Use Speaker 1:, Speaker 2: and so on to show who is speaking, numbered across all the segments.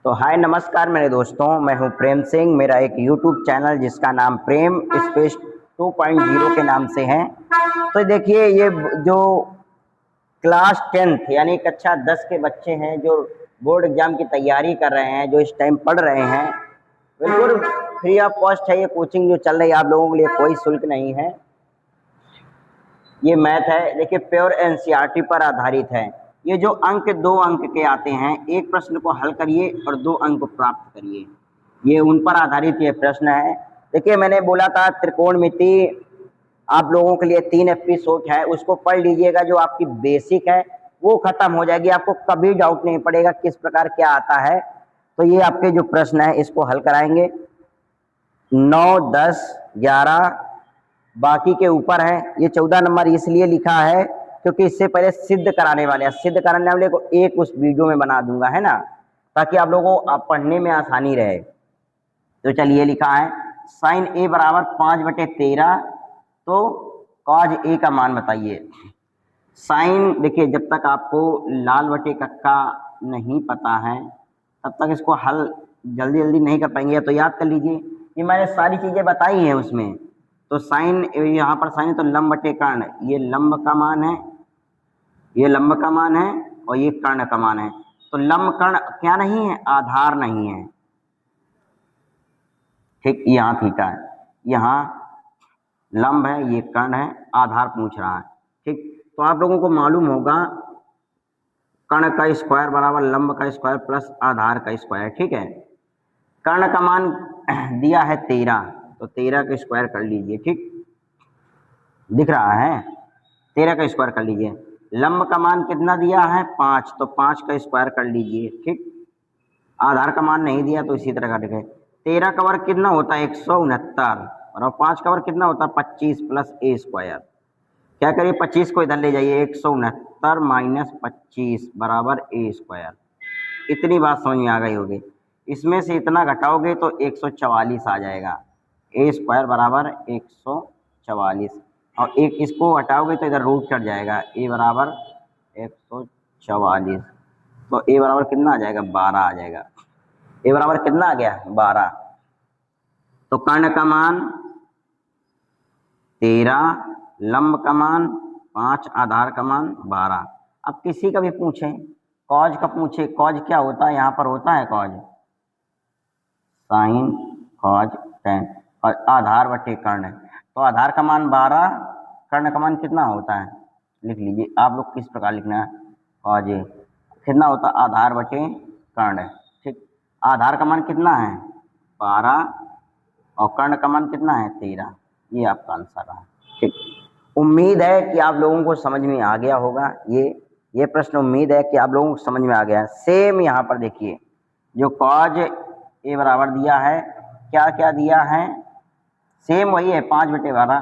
Speaker 1: तो हाय नमस्कार मेरे दोस्तों, मैं हूं प्रेम सिंह। मेरा एक यूट्यूब चैनल जिसका नाम प्रेम स्पेस 2.0 के नाम से है। तो देखिए, ये जो क्लास 10th यानी कक्षा 10 के बच्चे हैं जो बोर्ड एग्जाम की तैयारी कर रहे हैं, जो इस टाइम पढ़ रहे हैं, बिल्कुल फ्री ऑफ कॉस्ट है ये कोचिंग जो चल रही है। आप लोगों के लिए कोई शुल्क नहीं है। ये मैथ है, देखिए प्योर एनसीईआरटी पर आधारित है। ये जो अंक 2 अंक के आते हैं, एक प्रश्न को हल करिए और 2 अंक प्राप्त करिए, ये उन पर आधारित ये प्रश्न है। देखिए, मैंने बोला था त्रिकोणमिति आप लोगों के लिए 3 एपिसोड है, उसको पढ़ लीजिएगा। जो आपकी बेसिक है वो खत्म हो जाएगी, आपको कभी डाउट नहीं पड़ेगा किस प्रकार क्या आता है। तो ये आपके जो प्रश्न है इसको हल कराएंगे। 9, 10, 11 बाकी के ऊपर है। ये 14 नंबर इसलिए लिखा है क्योंकि इससे पहले सिद्ध कराने वाले हैं। सिद्ध कराने वाले को एक उस वीडियो में बना दूंगा, है ना, ताकि आप लोगों को पढ़ने में आसानी रहे। तो चलिए, लिखा है साइन ए बराबर 5/13। तो कॉज ए का मान बताइए। साइन, देखिए जब तक आपको लाल बटे कक्का नहीं पता है तब तक इसको हल जल्दी जल्दी नहीं कर पाएंगे। तो याद कर लीजिए, ये मैंने सारी चीजें बताई हैं उसमें। तो साइन, यहाँ पर साइन तो लंब बटे कर्ण, ये लंब का मान है, ये लंब का मान है और ये कर्ण का मान है। तो लंब कर्ण क्या नहीं है, आधार नहीं है। ठीक, यहाँ थीटा है, यहाँ लंब है, ये कर्ण है, आधार पूछ रहा है। ठीक, तो आप लोगों को मालूम होगा कर्ण का स्क्वायर बराबर लंब का स्क्वायर प्लस आधार का स्क्वायर। ठीक है, कर्ण का मान दिया है 13, तो 13 का स्क्वायर कर लीजिए। ठीक, दिख रहा है, 13 का स्क्वायर कर लीजिए। लंब का मान कितना दिया है 5, तो 5 का स्क्वायर कर लीजिए। ठीक, आधार का मान नहीं दिया तो इसी तरह कर गए। 13 का वर्ग कितना होता है 169, और 5 का वर्ग कितना होता है 25 प्लस ए स्क्वायर। क्या करिए, 25 को इधर ले जाइए, 169 माइनस 25 बराबर ए स्क्वायर। इतनी बात समझ में आ गई होगी। इसमें से इतना घटाओगे तो 144 आ जाएगा। ए स्क्वायर बराबर 144, और एक इसको हटाओगे तो इधर रूट कट जाएगा। ए बराबर 144, तो ए बराबर कितना आ जाएगा 12 आ जाएगा। ए बराबर कितना आ गया 12। तो कर्ण का मान 13, लंब का मान 5, आधार का मान 12। अब किसी का भी पूछें, कॉज का पूछे, कॉज क्या होता है, यहाँ पर होता है कॉज साइन कॉज टेन, और आधार बटे कर्ण। तो आधार का मान 12, कर्ण का मान कितना होता है, लिख लीजिए आप लोग किस प्रकार लिखना है। कॉज कितना होता है आधार बटे कर्ण। ठीक, आधार का मान कितना है 12 और कर्ण का मान कितना है 13। ये आपका आंसर रहा। ठीक, उम्मीद है कि आप लोगों को समझ में आ गया होगा। ये प्रश्न उम्मीद है कि आप लोगों को समझ में आ गया है। सेम यहाँ पर देखिए, जो कॉज ए बराबर दिया है, क्या क्या दिया है, सेम वही है 5/12।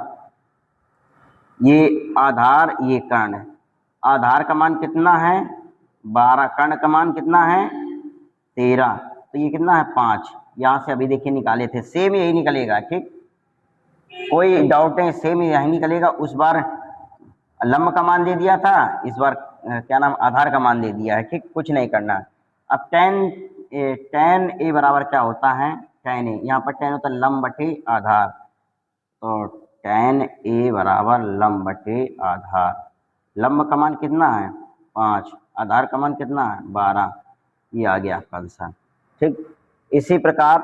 Speaker 1: ये आधार, ये कर्ण। आधार का मान कितना है 12, कर्ण का मान कितना है 13, तो ये कितना है 5। यहाँ से अभी देखिए निकाले थे, सेम यही निकलेगा। ठीक, कोई डाउट नहीं, सेम यही निकलेगा। उस बार लंब का मान दे दिया था, इस बार क्या नाम आधार का मान दे दिया है। ठीक, कुछ नहीं करना। अब tan ए बराबर क्या होता है, tan ए, यहाँ पर tan होता है लंब बटे आधार, तो tan ए बराबर लंब बटे आधार। लंब का मान कितना है 5, आधार का मान कितना है 12। ये आ गया आपका आंसर। ठीक, इसी प्रकार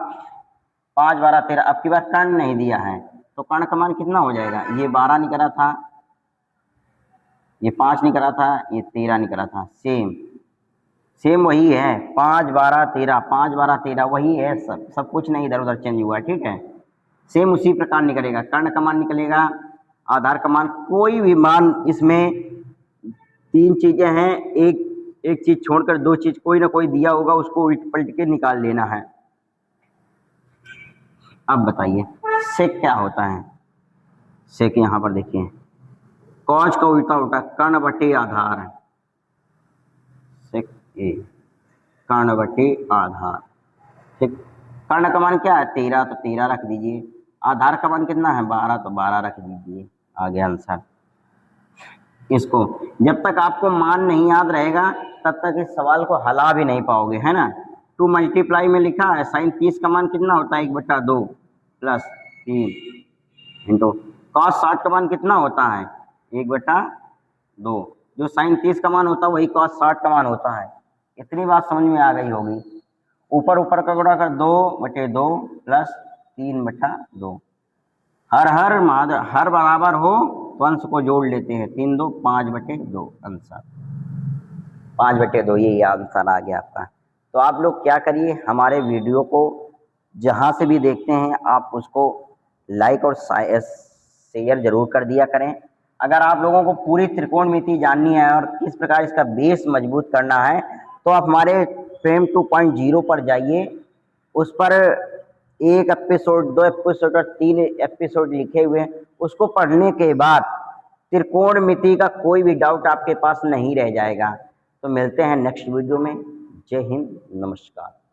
Speaker 1: 5, 12, 13। अब की बार कर्ण नहीं दिया है, तो कर्ण का मान कितना हो जाएगा, ये 12 निकला था, ये 5 निकला था, ये 13 निकला था। सेम वही है 5, 12, 13, 5, 12, 13 वही है। सब कुछ नहीं इधर उधर चेंज हुआ। ठीक है, सेम उसी प्रकार निकलेगा। कर्ण का मान निकलेगा, आधार का मान, कोई भी मान। इसमें 3 चीजें हैं, एक चीज छोड़कर 2 चीज कोई ना कोई दिया होगा, उसको उलट पलट के निकाल लेना है। अब बताइए सेक क्या होता है। सेक यहाँ पर देखिए, कॉज का उल्टा उल्टा कर्ण बटे आधार है। सेक ए कर्ण बटे आधार। ठीक, कर्ण का मान क्या है 13, तो 13 रख दीजिए। आधार का मान कितना है 12, तो 12 रख दीजिए। आ गया आंसर। इसको जब तक आपको मान नहीं याद रहेगा तब तक इस सवाल को हला भी नहीं पाओगे, है ना। 2 मल्टीप्लाई में लिखा है, साइन 30 का मान कितना होता है 1/2 प्लस 3 इंटू कॉस 60 का मान कितना होता है 1/2। जो साइन 30 का मान होता है वही कॉस 60 का मान होता है। इतनी बात समझ में आ गई होगी। ऊपर ऊपर का गुणा कर 2/2 प्लस 3/2। हर बराबर हो तो अंश को जोड़ लेते हैं, 3 2 5/2 आंसर 5/2, यही आंसर आ गया आपका। तो आप लोग क्या करिए, हमारे वीडियो को जहाँ से भी देखते हैं आप उसको लाइक और शेयर जरूर कर दिया करें। अगर आप लोगों को पूरी त्रिकोणमिति जाननी है और किस प्रकार इसका बेस मजबूत करना है तो आप हमारे फ्रेम 2.0 पर जाइए। उस पर 1 एपिसोड, 2 एपिसोड और 3 एपिसोड लिखे हुए हैं। उसको पढ़ने के बाद त्रिकोणमिति का कोई भी डाउट आपके पास नहीं रह जाएगा। तो मिलते हैं नेक्स्ट वीडियो में। जय हिंद, नमस्कार।